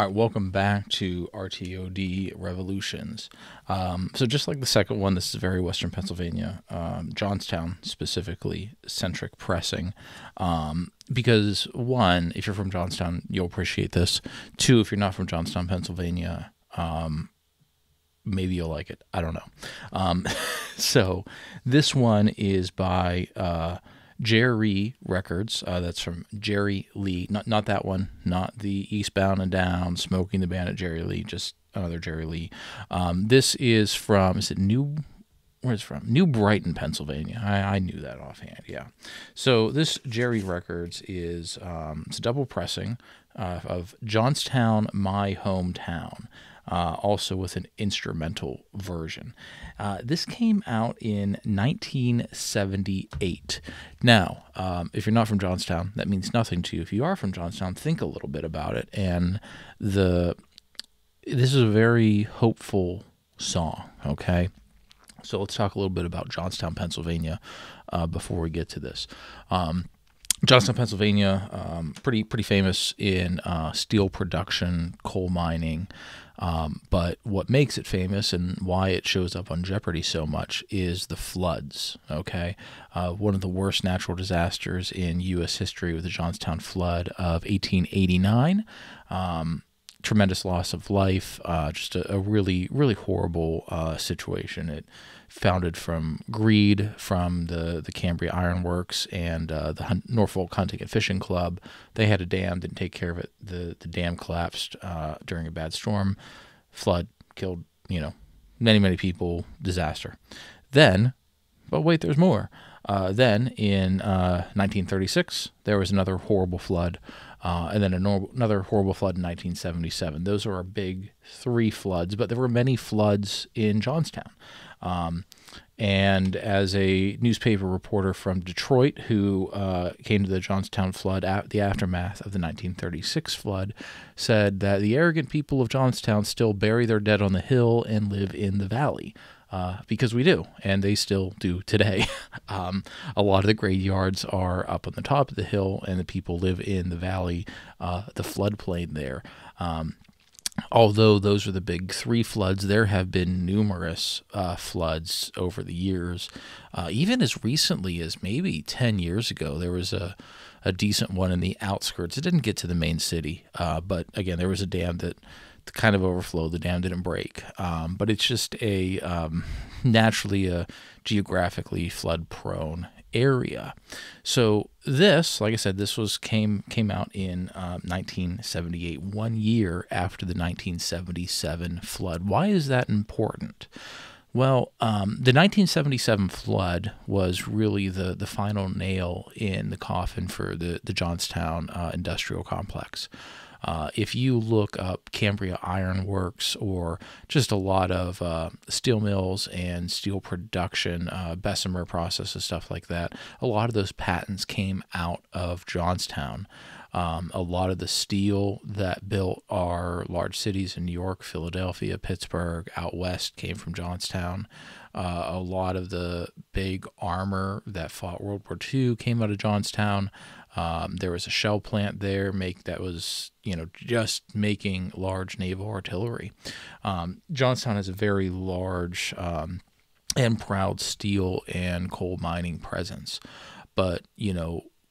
All right, welcome back to RToD Revolutions. So just like the second one, this is very Western Pennsylvania, Johnstown specifically, centric pressing. Because one, if you're from Johnstown, you'll appreciate this. Two, if you're not from Johnstown, Pennsylvania, maybe you'll like it. I don't know. So this one is by Jeree Records. That's from Jeree Lee. Not that one. Not the Eastbound and Down, Smoking the Bandit Jeree Lee. Just another Jeree Lee. This is from, is it where is it from? New Brighton, Pennsylvania. I knew that offhand, yeah. So this Jeree Records is it's a double pressing of Johnstown, My Hometown. Also with an instrumental version. This came out in 1978. Now, if you're not from Johnstown, that means nothing to you. If you are from Johnstown, think a little bit about it. And this is a very hopeful song, okay? So let's talk a little bit about Johnstown, Pennsylvania, before we get to this. Johnstown, Pennsylvania, pretty famous in steel production, coal mining, but what makes it famous and why it shows up on Jeopardy so much is the floods, okay? One of the worst natural disasters in U.S. history with the Johnstown flood of 1889. Tremendous loss of life, just a really, really horrible situation. It founded from greed from the Cambria Iron Works and the Norfolk Hunting and Fishing Club. They had a dam, didn't take care of it. The dam collapsed during a bad storm. Flood killed, many people. Disaster. Then, but wait, there's more. Then in 1936, there was another horrible flood. And then another horrible flood in 1977. Those are our big three floods, but there were many floods in Johnstown. And as a newspaper reporter from Detroit who came to the Johnstown flood, the aftermath of the 1936 flood, said that the arrogant people of Johnstown still bury their dead on the hill and live in the valley. Because we do, and they still do today. A lot of the graveyards are up on the top of the hill, and the people live in the valley, the floodplain there. Although those are the big three floods, there have been numerous floods over the years. Even as recently as maybe 10 years ago, there was a decent one in the outskirts. It didn't get to the main city, but again, there was a dam that kind of overflowed. The dam didn't break, but it's just naturally a geographically flood-prone area. So this, like I said, this came out in 1978, 1 year after the 1977 flood. Why is that important? Well, the 1977 flood was really the final nail in the coffin for the Johnstown industrial complex. If you look up Cambria Iron Works or just a lot of steel mills and steel production, Bessemer processes, stuff like that, a lot of those patents came out of Johnstown. A lot of the steel that built our large cities in New York, Philadelphia, Pittsburgh, out west came from Johnstown. A lot of the big armor that fought World War II came out of Johnstown. There was a shell plant there that was, just making large naval artillery. Johnstown has a very large and proud steel and coal mining presence. But,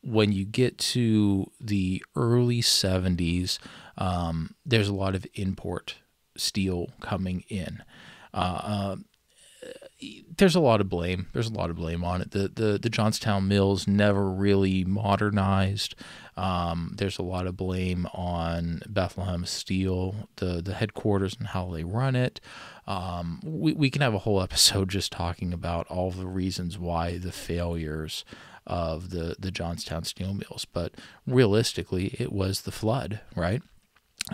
when you get to the early 70s, there's a lot of import steel coming in. There's a lot of blame. There's a lot of blame on it. The Johnstown mills never really modernized. There's a lot of blame on Bethlehem Steel, the headquarters and how they run it. We can have a whole episode just talking about all the reasons why the failures of the Johnstown steel mills. But realistically, it was the flood, right?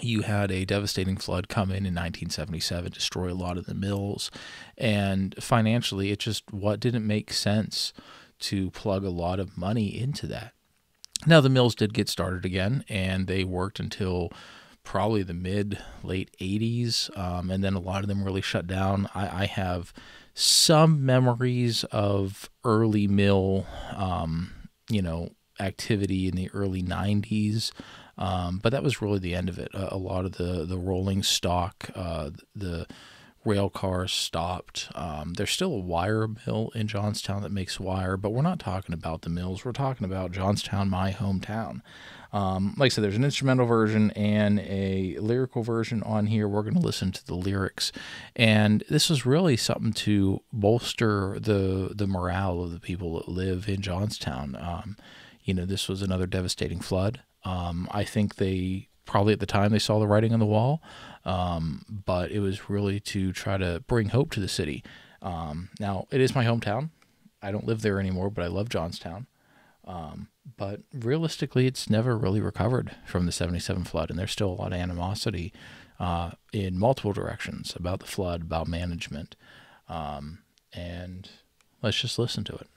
You had a devastating flood come in 1977, destroy a lot of the mills, and financially it just didn't make sense to plug a lot of money into that. Now the mills did get started again, and they worked until probably the late 80s, and then a lot of them really shut down. I have some memories of early mill, activity in the early 90s. But that was really the end of it. A lot of the rolling stock, the rail cars stopped. There's still a wire mill in Johnstown that makes wire, but we're not talking about the mills. We're talking about Johnstown, my hometown. Like I said, there's an instrumental version and a lyrical version on here. We're going to listen to the lyrics. And this was really something to bolster the morale of the people that live in Johnstown. This was another devastating flood. I think they probably at the time they saw the writing on the wall, but it was really to try to bring hope to the city. Now, it is my hometown. I don't live there anymore, but I love Johnstown. But realistically, it's never really recovered from the 77 flood, and there's still a lot of animosity in multiple directions about the flood, about management. And let's just listen to it.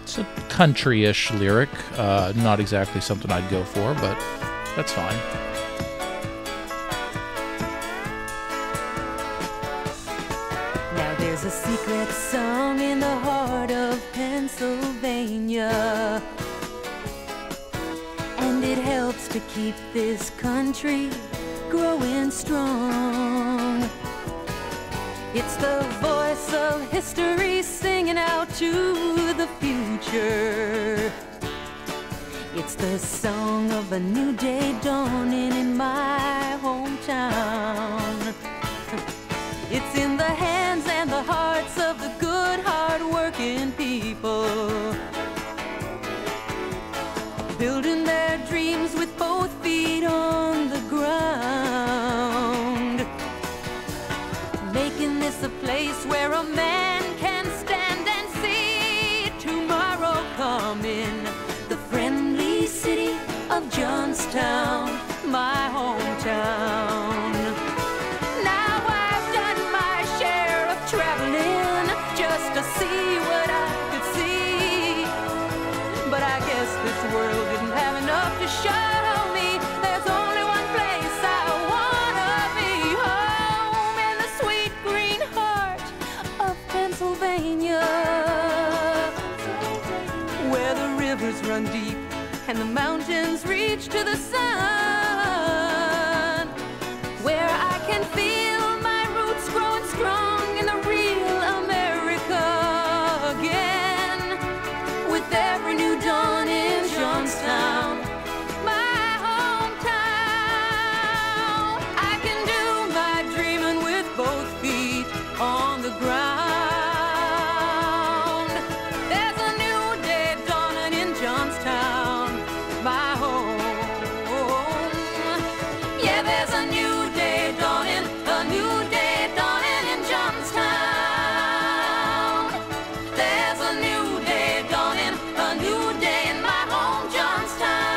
It's a country-ish lyric, not exactly something I'd go for, but that's fine. Now there's a secret song in the heart of Pennsylvania, and it helps to keep this country growing strong. It's the voice of history singing out to the future. It's the song of a new day dawning in my hometown. It's in the hands and the hearts of the good, hard-working people, building their dreams with both feet on the ground, making this a place where a man can stand and see tomorrow coming. The friendly city of Johnstown, my hometown. Now I've done my share of traveling just to see what I could see, but I guess this world didn't have enough to show me. There's only one place I wanna be, home in the sweet green heart of Pennsylvania, where the rivers run deep and the mountains reach to the sun, where I can feel my roots growing strong in the real America again, with every new dawn in Johnstown, my hometown. I can do my dreaming with both feet on the ground. There's a new day dawning in Johnstown, my home. Yeah, there's a new day dawning, a new day dawning in Johnstown. There's a new day dawning, a new day in my home, Johnstown.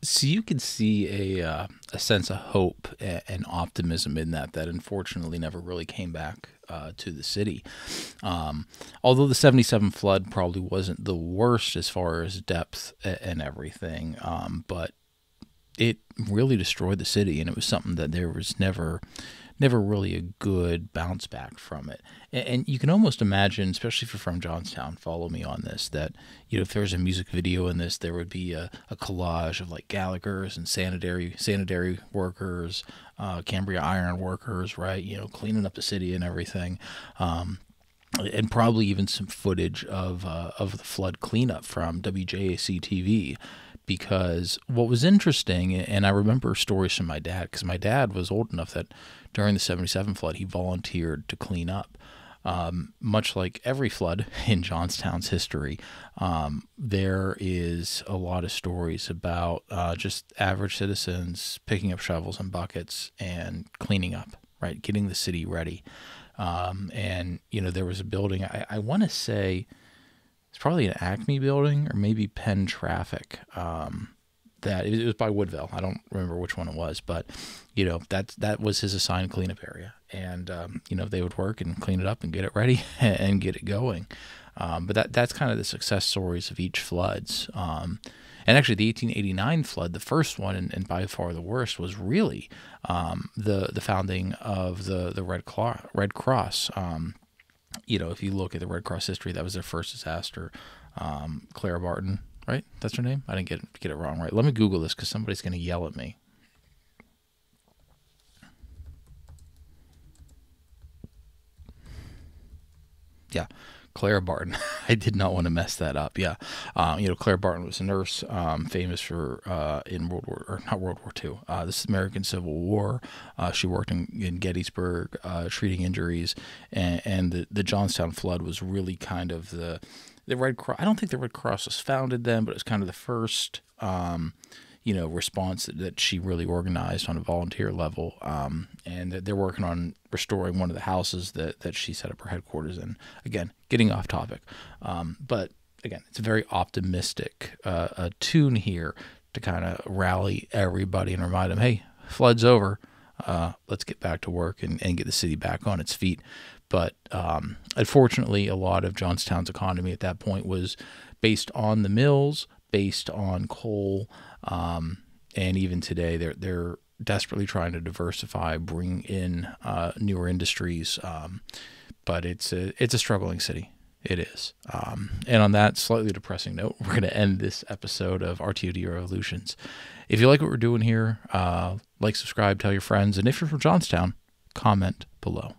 So you can see a sense of hope and optimism in that unfortunately never really came back to the city. Although the 77 flood probably wasn't the worst as far as depth and everything, but it really destroyed the city, and it was something that there was never really a good bounce back from it. And you can almost imagine, especially if you're from Johnstown, follow me on this, that if there's a music video in this, there would be a collage of like Gallagher's and sanitary workers, Cambria iron workers, right? Cleaning up the city and everything. And probably even some footage of the flood cleanup from WJAC TV. Because what was interesting, and I remember stories from my dad, because my dad was old enough that during the 77 flood, he volunteered to clean up. Much like every flood in Johnstown's history, there is a lot of stories about just average citizens picking up shovels and buckets and cleaning up, right, getting the city ready. And, there was a building, I want to say, it's probably an Acme building or maybe Penn Traffic. That it was by Woodville. I don't remember which one it was, but that was his assigned cleanup area, and they would work and clean it up and get it ready and get it going. But that's kind of the success stories of each floods. And actually, the 1889 flood, the first one and by far the worst, was really the founding of the Red Cross. If you look at the Red Cross history, that was their first disaster. Clara Barton, right? That's her name? I didn't get it wrong, right? Let me Google this because somebody's going to yell at me. Yeah, Clara Barton. I did not want to mess that up. Yeah, Clara Barton was a nurse, famous for in not World War II. This is American Civil War. She worked in Gettysburg, treating injuries, and the Johnstown flood was really kind of the Red Cross. I don't think the Red Cross was founded then, but it was kind of the first response that she really organized on a volunteer level. And they're working on restoring one of the houses that she set up her headquarters in. Again, getting off topic. But again, it's a very optimistic tune here to kind of rally everybody and remind them, hey, flood's over. Let's get back to work and get the city back on its feet. But unfortunately, a lot of Johnstown's economy at that point was based on the mills, based on coal, and even today they're desperately trying to diversify, bring in newer industries, but it's a struggling city. It is. And on that slightly depressing note, we're going to end this episode of RToD Revolutions. If you like what we're doing here, like, subscribe, tell your friends, and if you're from Johnstown, comment below.